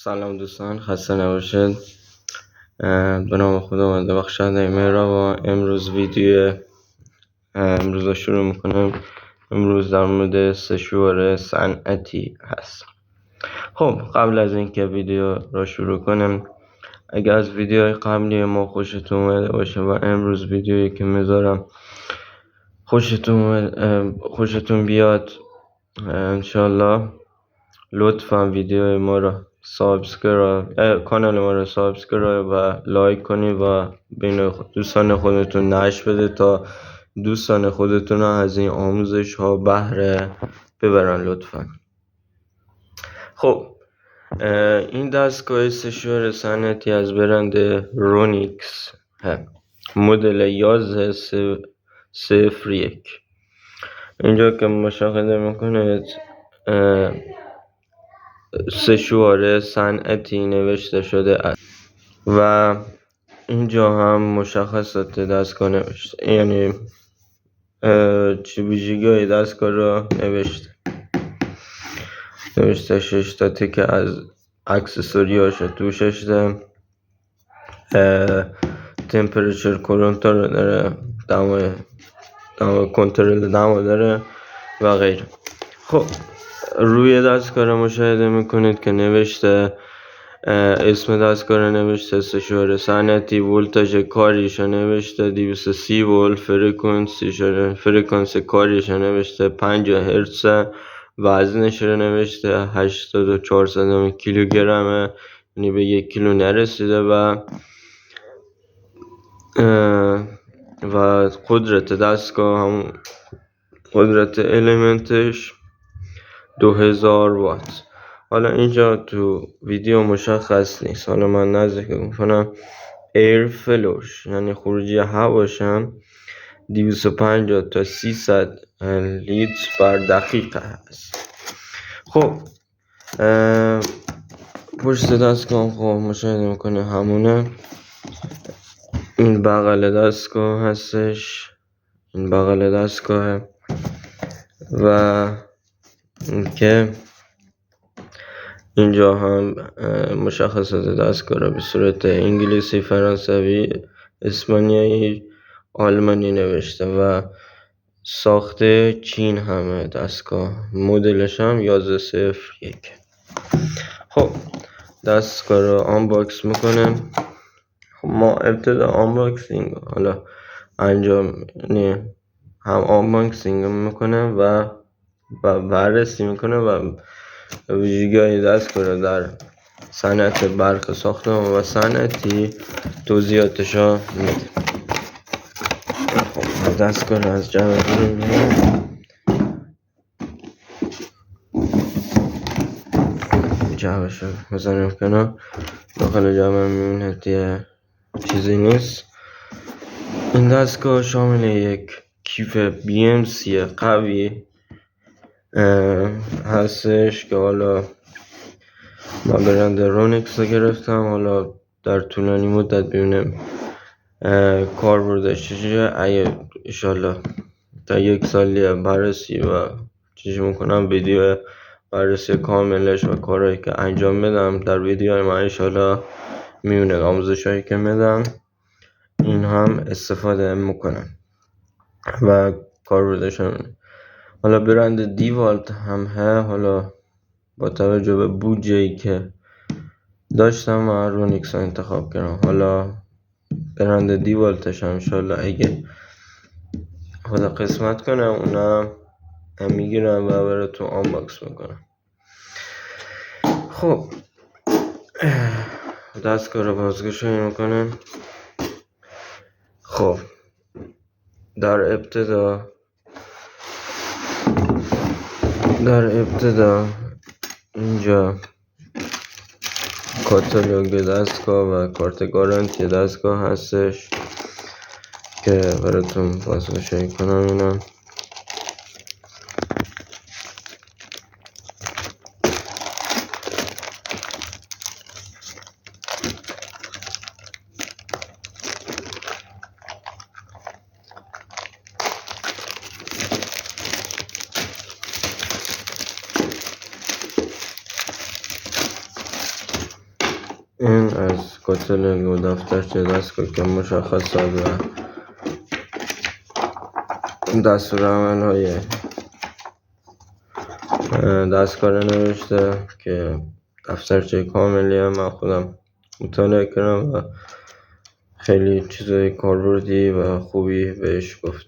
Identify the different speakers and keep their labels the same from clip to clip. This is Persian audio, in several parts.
Speaker 1: سلام دوستان، خسته نباشید. به نام خداوند بخشنده مهربان. امروز رو شروع میکنم. امروز در مورد سشوار صنعتی هست. خب قبل از اینکه ویدیو را شروع کنم، اگر از ویدیوهای قبلی ما خوشتون اومده باشه و امروز ویدیویی که میذارم خوشتون بیاد انشالله، لطفا ویدیو ما را کانال ما را سابسکرایب و لایک کنید و بین دوستان خودتون نشر بده تا دوستان خودتون از این آموزش ها بهره ببرن لطفا. خب این دستگاه سشوار صنعتی از برند رونیکس مدل 1101. اینجا که مشاهده میکنید سشوار صنعتی نوشته شده است و اینجا هم مشخصات دستگاه نوشته، یعنی چی ویژگی دستگاه را نوشته 6 تا تکه از اکسسوریاش توش داشته. تمپرچر کنترل داره، کنترل دما داره و غیره. خب روی دستگاه رو مشاهده میکنید که نوشته اسم دستگاه رو نوشته سشوار صنعتی، ولتاژ کاریش رو نوشته 230 ولت، فرکانس کاریش رو نوشته 50 هرتز، وزنش رو نوشته 8400 کیلوگرمه، یعنی به 1 کیلو نرسیده و قدرت دستگاه هم قدرت الیمنتش 2000 وات. حالا اینجا تو ویدیو مشخص نیست، حالا من نزدیک میکنم. ایر فلوش یعنی خروجی هواشم 250 تا 300 لیتر بر دقیقه هست. خب پشت دستگاه خب مشاهده میکنه همونه. این بغل دستگاه هستش، این بغل دستگاه و اینکه اینجا هم مشخصات دستگاه را به صورت انگلیسی، فرانسوی، اسپانیایی، آلمانی نوشته و ساخته چین همه دستگاه. مدلش هم 1101. خب دستگاه رو آنباکس میکنم. خب ما ابتدا آنباکسینگ حالا انجام هم آنباکسینگ میکنم و بررسی میکنم و ویژگی‌های دستگاه رو در صنعت برق ساختمان و صنعتی توضیحاتشو میده. خب دستگاه رو از جمع جمعشو بزنیم کنار. داخل جمع میبینید دیگه چیزی نیست. این دستگاه شامل یک کیف BMC قوی هستش که حالا من برند رونیکس رو گرفتم. حالا در طولانی مدت ببینیم کاربردش چجوریه. اگه انشالله تا 1 سالی بررسی و چیزی میکنم ویدیو بررسی کاملش و کارهایی که انجام بدم در ویدیو من انشالله میونه آموزش هایی که میدم این هم استفاده میکنم و کاربردش هم. حالا برند دیوالت هم حالا با توجه به بودجه‌ای که داشتم من رونیکس رو انتخاب کردم. حالا برند دیوالتش هم انشالله اگه خدا قسمت کنم اونم میگیرم و براتون آنباکس میکنم. خب دستگاه رو بازگشایی میکنم. خب در ابتدا اینجا کاتالوگ دستگاه و کارت گارانتی دستگاه هستش که براتون بازگشایی کنم. اینم کاتالوگ و دفترچه دستگاه که مشخصات و دستورالعمل‌های دستگاه رو نوشته که دفترچه کاملیه. من خودم مطالعه کردم و خیلی چیزای کاربردی و خوبی بهش گفت،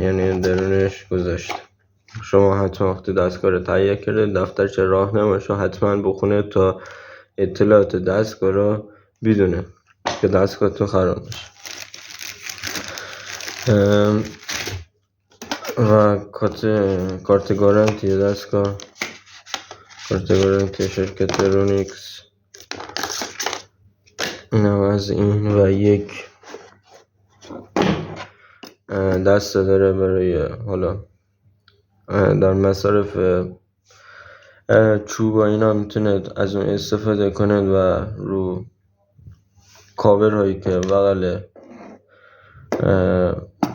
Speaker 1: یعنی درونش گذاشت. شما حتما وقتی دستگاه رو تهیه کردید دفترچه راهنماییش رو حتما بخونه تا اطلاعات دستگاه رو بدونه که دستگاه تو خراب نشه. و کارت گارانتی دستگاه، کارت گارانتی شرکت رونیکس، اینم از این. و یک دسته داره برای حالا در مصارف چوب و اینا میتونید از اون استفاده کنید و رو کاورهایی که بغل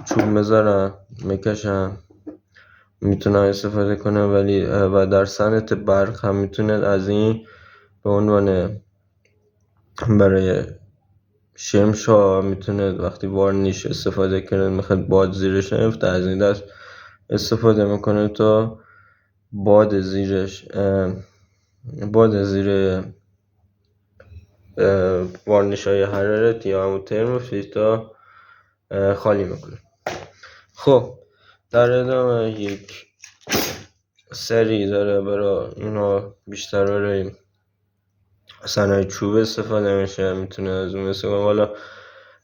Speaker 1: چوب میذارن میکشن میتونن استفاده کنه. ولی و در صنعت برق هم میتونید از این به عنوان برای شمش ها میتونید وقتی وارنیش استفاده کنید میخواد باد زیرش نیفته از این دست استفاده میکنه تا باد زیرش باد زیر وارنیش های حرارتی یا همون ترموفیل خالی میکنه. خب در ادامه یک سری داره برای اینا بیشتر برای صنایع چوب استفاده میشه، میتونه از اون استفاده. حالا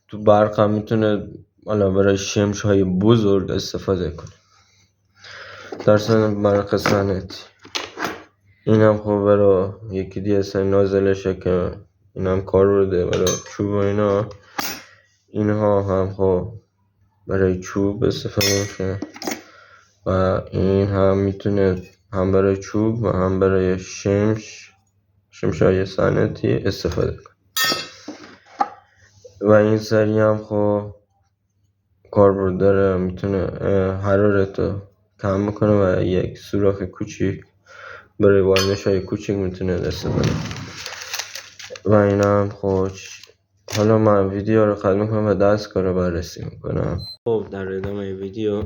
Speaker 1: تو برق هم میتونه حالا برای شمش های بزرگ استفاده کنه در صنعت برق صنعتی. این هم خب برای یکی دیگه سری نازلشه که این هم کار برده برای چوب و اینا. اینها هم خب برای چوب استفاده میشه و این هم میتونه هم برای چوب و هم برای شمش های صنعتی استفاده کنه. و این سری هم خب کاربرد داره، میتونه حرارت رو کم میکنه و یک سوراخ کوچیک برای وارنش های کوچیک میتونه استفاده کنه. و این هم خوش. حالا من ویدیو رو ختم میکنم و دستگاه رو بررسی میکنم. خب در ادامه ویدیو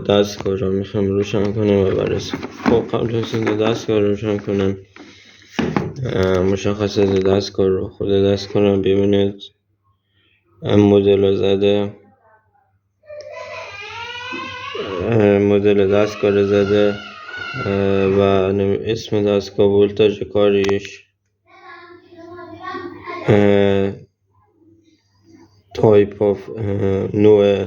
Speaker 1: دستگاه رو میخوام روشن کنم و بررسی کنم. خب قبل از اینکه دستگاه رو روشن کنم مشخصات دستگاه رو خود دستگاه رو ببینید. مدل دستگاه رو زده و اسم دستگاه، ولتاژ کاریش، تایپ آف نوع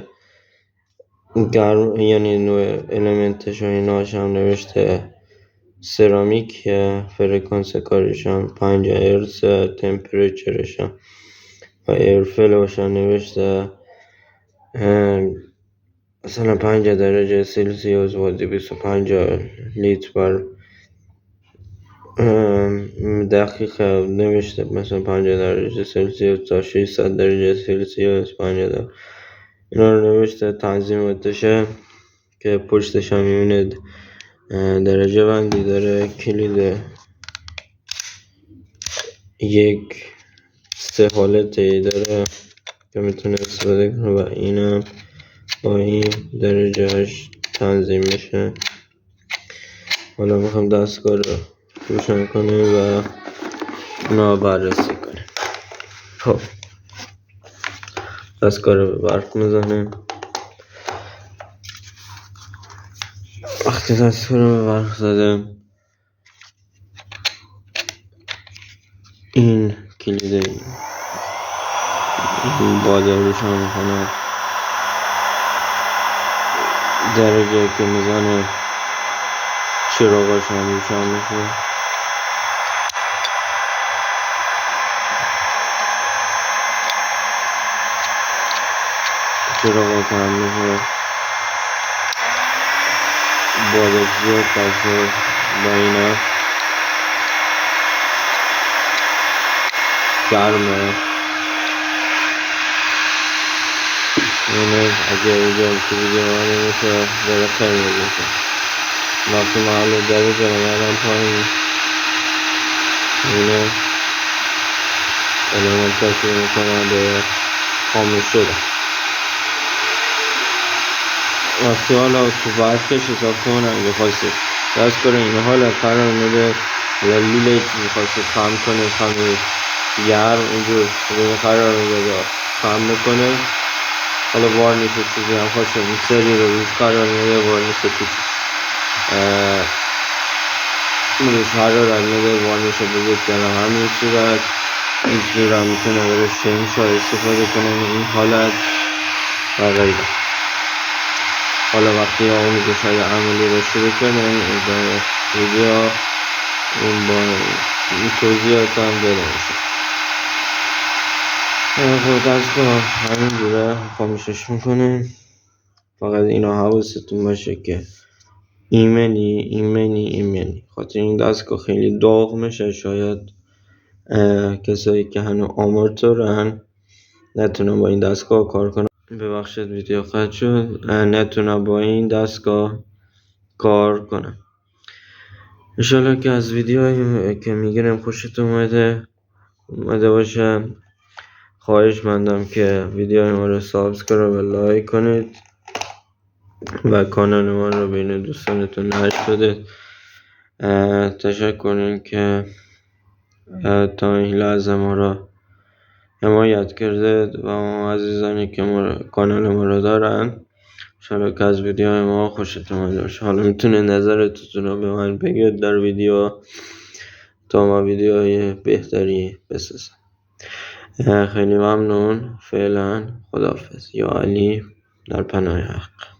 Speaker 1: گرم یعنی نوع المنتش و ایناش هم نوشته، سرامیک، فرکانس کاریش هم 5 هرتز، تمپریچرش هم و ایرفلوش هم نوشته مثلا 5 درجه سلسیوس و 250 لیتر بر دقیقه نوشته، مثلا 5 درجه سلسیوس تا 600 درجه سلسیوس 5 درجه. اینا رو نوشته. تنظیماتشه که پشتش هم میبینید درجه بندی داره، کلید یک 3 حالتی داره که میتونه استفاده کنه و اینم با این درجهش تنظیم میشه. حالا میخوام دستگاه رو روشن کنیم و اونا بررسی کنیم. خب دستگاه رو به برق میزنیم. وقتی دستگاه رو به برق زدیم این کلید باده روشن میکنه، درجه که میزنه چراغاش هم روشن میشه. چراغات هم میشه باده زیاد پسه با اینا گرمه. اینه اگه اینجا که ویدیو معنی میشه داره خیلی میشه وقتی محل درجه رو میرم پایین. اینه کلمات تشکیل میکنن به خاموش شدن. وقتی حالا تو برکش حساب کنن اگه خواستید دست کنه این حالا قرار میده لیله چیزی خواستید خم کنه خمی گرم اینجور قرار میده خم میکنه. حالا وارنیش چیزی هم خواستید این سری رو روز قرار میده وارنیش پیچ روز حرارت میده وارنیش رو بزرگ کنه همین صورت این صورت هم میتونه برای شمش ها استفاده کنه این حالت و غیره. حالا وقتی اون گوشای عملی رو شروع کنن این ویدیو این با این توضیحات هم داده میشه. خود از کار همین جوره خاموشش میکنه. فقط اینا حواستون باشه که ایمنی خاطر این دستگاه خیلی داغ میشه. شاید کسایی که هنوز آماتورن نتونن با این دستگاه کار کنن. ببخشید ویدیو قطع شد. نتونن با این دستگاه کار کنن. انشالله که از ویدیوهایی که میگیرم خوشتون اومده باشه. خواهش مندم که ویدیوهای ما رو سابسکرایب و لایک کنید و کانال ما رو بین دوستانتون نشر بدید. تشکر که تا این لحظه ما رو حمایت کردید و ما عزیزانی که کانال ما رو دارن انشالله که از ویدیوهای ما خوشتون اومده باشه. حالا میتونه نظرتون رو به من بگید در ویدیو تا ما ویدیوهای بهتری بسازم. خیلی ممنون. فعلا خداحافظ. یا علی در پناه حق.